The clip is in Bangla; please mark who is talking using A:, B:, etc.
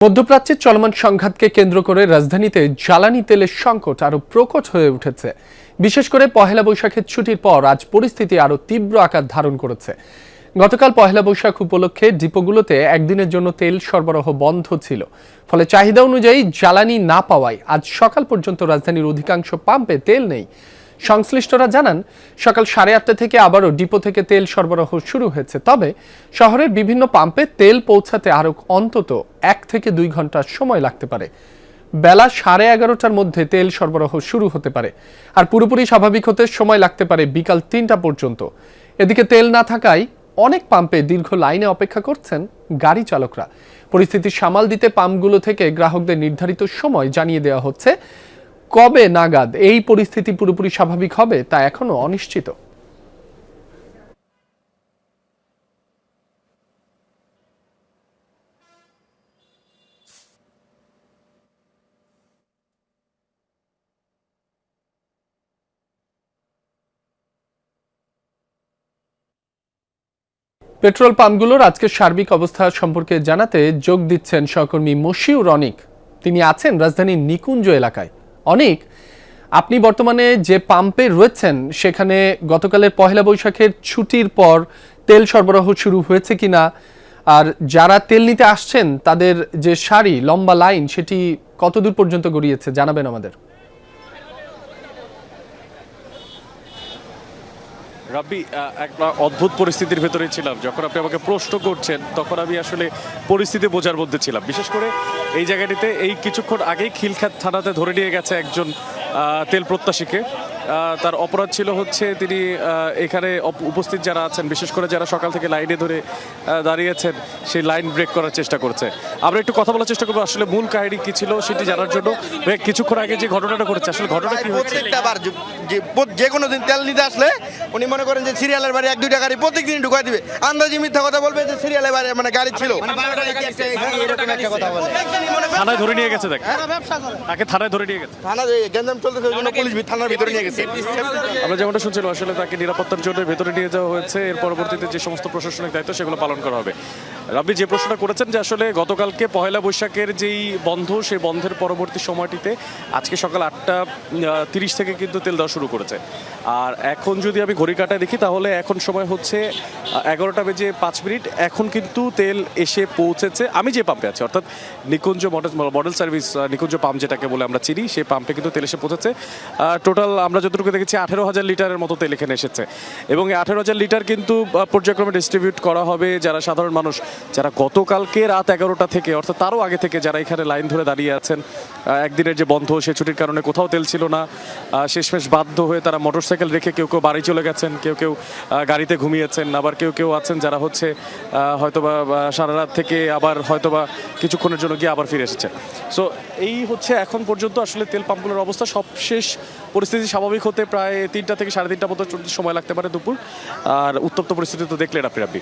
A: মধ্যপ্রাচ্যের চলমান সংঘাতকে কেন্দ্র করে রাজধানীতে জ্বালানি তেলের সংকট আরো প্রকট হয়ে উঠেছে। বিশেষ করে পহেলা বৈশাখের ছুটির পর আজ পরিস্থিতি আরো তীব্র আকার ধারণ করেছে। গতকাল পহেলা বৈশাখ উপলক্ষে ডিপোগুলোতে একদিনের জন্য তেল সরবরাহ বন্ধ ছিল, ফলে চাহিদা অনুযায়ী জ্বালানি না পাওয়ায় আজ সকাল পর্যন্ত রাজধানীর অধিকাংশ পাম্পে তেল নেই। সংশ্লিষ্টরা জানান, সকাল 8:30 থেকে আবারও ডিপো থেকে তেল সরবরাহ শুরু হয়েছে। তবে শহরের বিভিন্ন পাম্পে তেল পৌঁছাতে আরও অন্তত 1 থেকে 2 ঘন্টা সময় লাগতে পারে। বেলা 11:30টার মধ্যে তেল সরবরাহ শুরু হতে পারে, আর পুরোপুরি স্বাভাবিক হতে সময় লাগতে পারে বিকাল 3টা পর্যন্ত। এদিকে তেল না থাকায় অনেক পাম্পে দীর্ঘ লাইনে অপেক্ষা করছেন গাড়ি চালকরা। পরিস্থিতি সামাল দিতে পাম্পগুলো থেকে গ্রাহকদের নির্ধারিত সময় জানিয়ে দেওয়া হচ্ছে। কবে নাগাদ এই পরিস্থিতি পুরোপুরি স্বাভাবিক হবে তা এখনো অনিশ্চিত। পেট্রোল পাম্পগুলোর আজকের সার্বিক অবস্থা সম্পর্কে জানাতে যোগ দিচ্ছেন সহকর্মী মশিউর অনিক। তিনি আছেন রাজধানীর নিকুঞ্জ এলাকায়। অনিক, আপনি বর্তমানে যে পাম্পে রয়েছেন সেখানে গতকালের পহেলা বৈশাখের ছুটির পর তেল সরবরাহ শুরু হয়েছে কিনা, আর যারা তেল নিতে আসছেন তাদের যে সারি লম্বা লাইন সেটি কতদূর পর্যন্ত গড়িয়েছে জানাবেন আমাদের।
B: রাব্বি, একটা অদ্ভুত পরিস্থিতির ভেতরে ছিলাম। যখন আপনি আমাকে প্রশ্ন করছেন তখন আমি আসলে পরিস্থিতি বোঝার মধ্যে ছিলাম। বিশেষ করে এই জায়গাটিতে এই কিছুক্ষণ আগেই খিলখ্যাত থানাতে ধরে নিয়ে গেছে একজন তেল প্রত্যাশীকে। তার অপরাধ ছিল হচ্ছে তিনি এখানে উপস্থিত যারা আছেন, বিশেষ করে যারা সকাল থেকে লাইনে ধরে দাঁড়িয়েছেন, সেই লাইন ব্রেক করার চেষ্টা করছে। আমরা একটু কথা বলার চেষ্টা করবো আসলে মূল কাহিনী কি ছিল সেটি জানার জন্য। কিছুক্ষণ আগে যে ঘটনাটা করেছে, আসলে ঘটনা কি হচ্ছে?
C: যে কোনো দিন তেল নিতে আসলে উনি মনে করেন যে সিরিয়ালের বাড়ি 1-2টা গাড়ি প্রত্যেকদিন ঢুকাই দিবে। আন্দাজি মিথ্যা কথা বলবে যে সিরিয়ালের বাড়ি মানে গাড়ি ছিল।
B: থানায় ধরে নিয়ে গেছে, দেখ তাকে থানায় ধরে নিয়ে গেছে।
C: থানা গ্যাঞ্জাম চলতেছে ওই জন্য পুলিশ থানার ভিতরে নিয়ে গেছে।
B: আমরা যেমনটা শুনছিলাম, আসলে তাকে নিরাপত্তার জন্য ভেতরে নিয়ে যাওয়া হয়েছে। এর পরবর্তীতে যে সমস্ত প্রশাসনিক দায়িত্ব সেগুলো পালন করা হবে। রাব্বি, যে প্রশ্নটা করেছেন যে আসলে গতকালকে পহেলা বৈশাখের যেই বন্ধ, সেই বন্ধের পরবর্তী সময়টিতে আজকে সকাল 8:30 থেকে কিন্তু তেল দেওয়া শুরু করেছে। আর এখন যদি আমি ঘড়ি কাটায় দেখি তাহলে এখন সময় হচ্ছে 11:05। এখন কিন্তু তেল এসে পৌঁছেছে আমি যে পাম্পে আছি, অর্থাৎ নিকুঞ্জ মডেল সার্ভিস নিকুঞ্জ পাম্প যেটাকে বলে আমরা চিনি, সেই পাম্পে কিন্তু তেল এসে পৌঁছেছে। টোটাল আমরা যতটুকু দেখেছি 18,000 লিটারের মতো তেল এখানে এসেছে, এবং এই 18,000 লিটার কিন্তু পর্যায়ক্রমে ডিস্ট্রিবিউট করা হবে যারা সাধারণ মানুষ, যারা গতকালকে রাত 11টা থেকে অর্থাৎ তারও আগে থেকে যারা এখানে লাইন ধরে দাঁড়িয়ে আছেন। একদিনের যে বন্ধ, সে ছুটির কারণে কোথাও তেল ছিল না। শেষমেশ বাধ্য হয়ে তারা মোটরসাইকেল রেখে কেউ কেউ বাড়ি চলে গেছেন, কেউ কেউ গাড়িতে ঘুমিয়েছেন, আবার কেউ কেউ আছেন যারা হচ্ছে হয়তোবা সারা রাত থেকে আবার হয়তোবা কিছুক্ষণের জন্য গিয়ে আবার ফিরে এসেছে। সো এই হচ্ছে এখন পর্যন্ত আসলে তেল পাম্পগুলোর অবস্থা। সবশেষ পরিস্থিতি স্বাভাবিক হতে প্রায় 3টা থেকে 3:30 পর্যন্ত সময় লাগতে পারে দুপুর। আর উত্তপ্ত পরিস্থিতি তো দেখলেন আপনি, রাব্বি।